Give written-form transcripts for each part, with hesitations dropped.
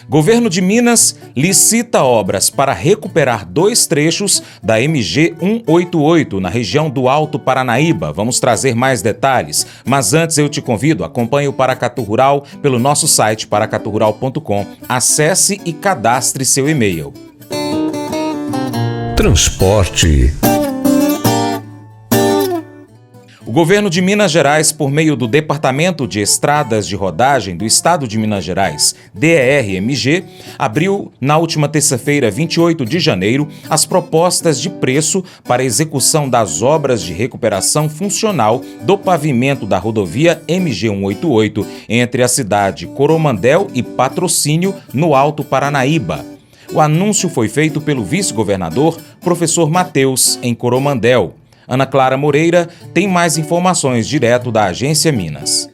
Governo de Minas licita obras para recuperar 2 trechos da MG 188 na região do Alto Paranaíba. Vamos trazer mais detalhes, mas antes eu te convido, acompanhe o Paracatu Rural pelo nosso site paracaturural.com. Acesse e cadastre seu e-mail. Transporte. O governo de Minas Gerais, por meio do Departamento de Estradas de Rodagem do Estado de Minas Gerais, DER-MG, abriu na última terça-feira, 28 de janeiro, as propostas de preço para execução das obras de recuperação funcional do pavimento da rodovia MG 188 entre a cidade Coromandel e Patrocínio, no Alto Paranaíba. O anúncio foi feito pelo vice-governador, professor Matheus, em Coromandel. Ana Clara Moreira tem mais informações direto da Agência Minas.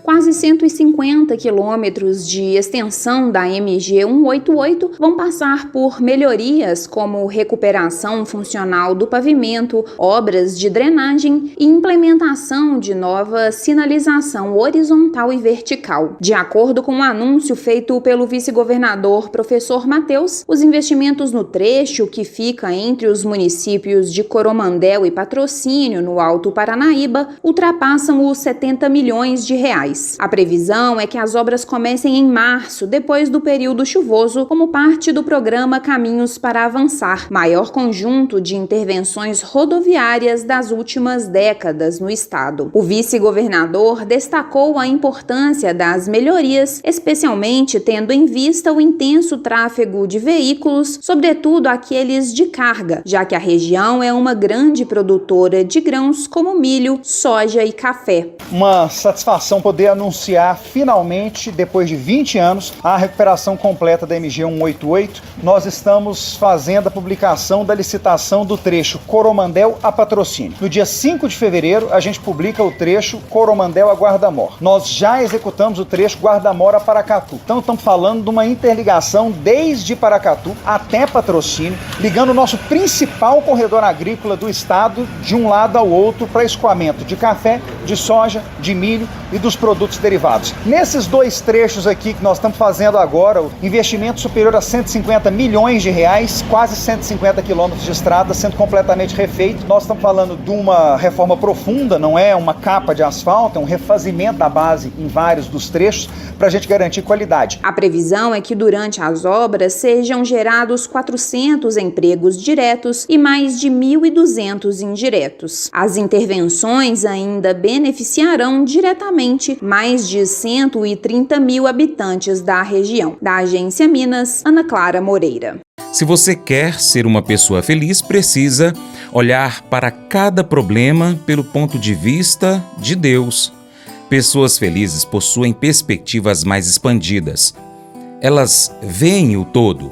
Quase 150 quilômetros de extensão da MG 188 vão passar por melhorias como recuperação funcional do pavimento, obras de drenagem e implementação de nova sinalização horizontal e vertical. De acordo com o anúncio feito pelo vice-governador professor Matheus, os investimentos no trecho que fica entre os municípios de Coromandel e Patrocínio, no Alto Paranaíba, ultrapassam os 70 milhões de reais. A previsão é que as obras comecem em março, depois do período chuvoso, como parte do programa Caminhos para Avançar, maior conjunto de intervenções rodoviárias das últimas décadas no estado. O vice-governador destacou a importância das melhorias, especialmente tendo em vista o intenso tráfego de veículos, sobretudo aqueles de carga, já que a região é uma grande produtora de grãos como milho, soja e café. Uma satisfação poder anunciar finalmente, depois de 20 anos, a recuperação completa da MG 188. Nós estamos fazendo a publicação da licitação do trecho Coromandel a Patrocínio. No dia 5 de fevereiro, a gente publica o trecho Coromandel a Guarda-Mor. Nós já executamos o trecho Guarda-Mor a Paracatu. Então estamos falando de uma interligação desde Paracatu até Patrocínio, ligando o nosso principal corredor agrícola do estado de um lado ao outro para escoamento de café, de soja, de milho e dos produtos derivados. Nesses 2 trechos aqui que nós estamos fazendo agora, o investimento superior a 150 milhões de reais, quase 150 quilômetros de estrada sendo completamente refeito. Nós estamos falando de uma reforma profunda, não é uma capa de asfalto, é um refazimento da base em vários dos trechos para a gente garantir qualidade. A previsão é que durante as obras sejam gerados 400 empregos diretos e mais de 1.200 indiretos. As intervenções ainda beneficiarão diretamente mais de 130 mil habitantes da região. Da Agência Minas, Ana Clara Moreira. Se você quer ser uma pessoa feliz, precisa olhar para cada problema pelo ponto de vista de Deus. Pessoas felizes possuem perspectivas mais expandidas. Elas veem o todo.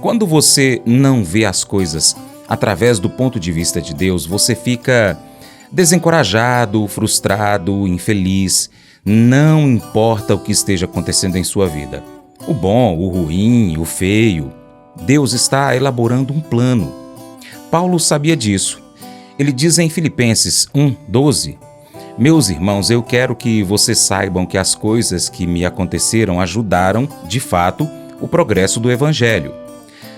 Quando você não vê as coisas através do ponto de vista de Deus, você fica desencorajado, frustrado, infeliz. Não importa o que esteja acontecendo em sua vida. O bom, o ruim, o feio. Deus está elaborando um plano. Paulo sabia disso. Ele diz em Filipenses 1:12: Meus irmãos, eu quero que vocês saibam que as coisas que me aconteceram ajudaram, de fato, o progresso do Evangelho.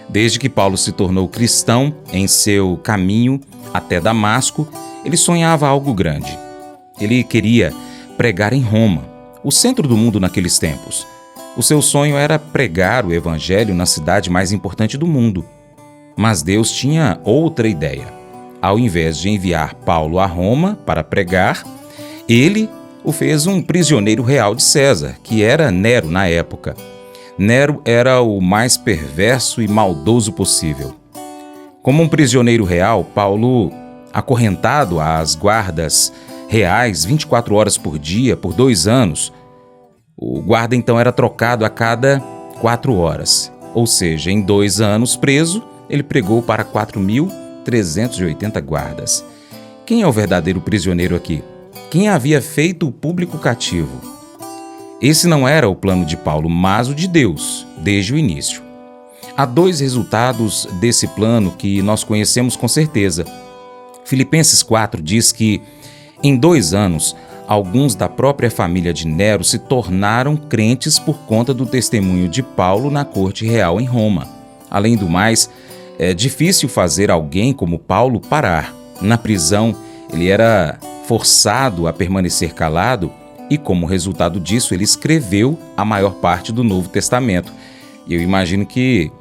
Desde que Paulo se tornou cristão, em seu caminho até Damasco, ele sonhava algo grande. Ele queria pregar em Roma, o centro do mundo naqueles tempos. O seu sonho era pregar o Evangelho na cidade mais importante do mundo. Mas Deus tinha outra ideia. Ao invés de enviar Paulo a Roma para pregar, ele o fez um prisioneiro real de César, que era Nero na época. Nero era o mais perverso e maldoso possível. Como um prisioneiro real, Paulo, acorrentado às guardas reais 24 horas por dia, por 2 anos, o guarda então era trocado a cada 4 horas. Ou seja, em 2 anos preso, ele pregou para 4.380 guardas. Quem é o verdadeiro prisioneiro aqui? Quem havia feito o público cativo? Esse não era o plano de Paulo, mas o de Deus, desde o início. Há 2 resultados desse plano que nós conhecemos com certeza. Filipenses 4 diz que, em 2 anos, Alguns da própria família de Nero se tornaram crentes por conta do testemunho de Paulo na corte real em Roma. Além do mais, é difícil fazer alguém como Paulo parar. Na prisão, ele era forçado a permanecer calado e, como resultado disso, ele escreveu a maior parte do Novo Testamento. E eu imagino que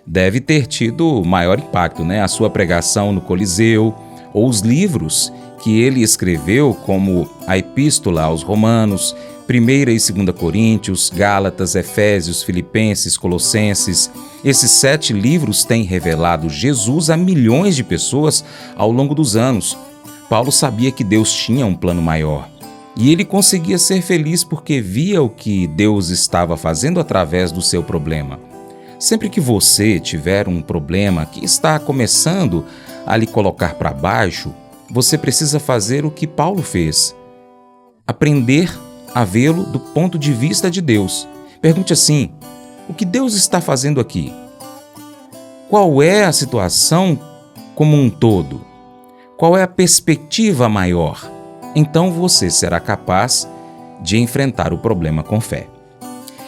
deve ter tido maior impacto, A sua pregação no Coliseu, ou os livros que ele escreveu, como a Epístola aos Romanos, 1ª e 2ª Coríntios, Gálatas, Efésios, Filipenses, Colossenses. Esses 7 livros têm revelado Jesus a milhões de pessoas ao longo dos anos. Paulo sabia que Deus tinha um plano maior. E ele conseguia ser feliz porque via o que Deus estava fazendo através do seu problema. Sempre que você tiver um problema que está começando a lhe colocar para baixo, você precisa fazer o que Paulo fez: aprender a vê-lo do ponto de vista de Deus. Pergunte assim: o que Deus está fazendo aqui? Qual é a situação como um todo? Qual é a perspectiva maior? Então você será capaz de enfrentar o problema com fé.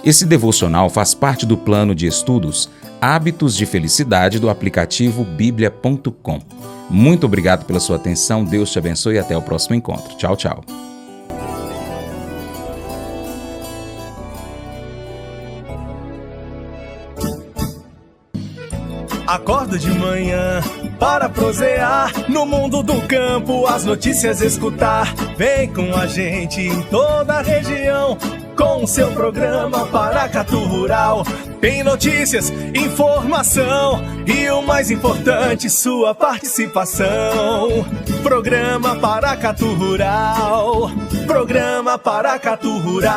Esse devocional faz parte do plano de estudos Hábitos de Felicidade do aplicativo bíblia.com. Muito obrigado pela sua atenção, Deus te abençoe e até o próximo encontro. Tchau, tchau. Acordo de manhã para prosear no mundo do campo, as notícias escutar. Vem com a gente em toda a região com o seu programa Paracatu Rural. Tem notícias, informação e o mais importante, sua participação. Programa Paracatu Rural. Programa Paracatu Rural.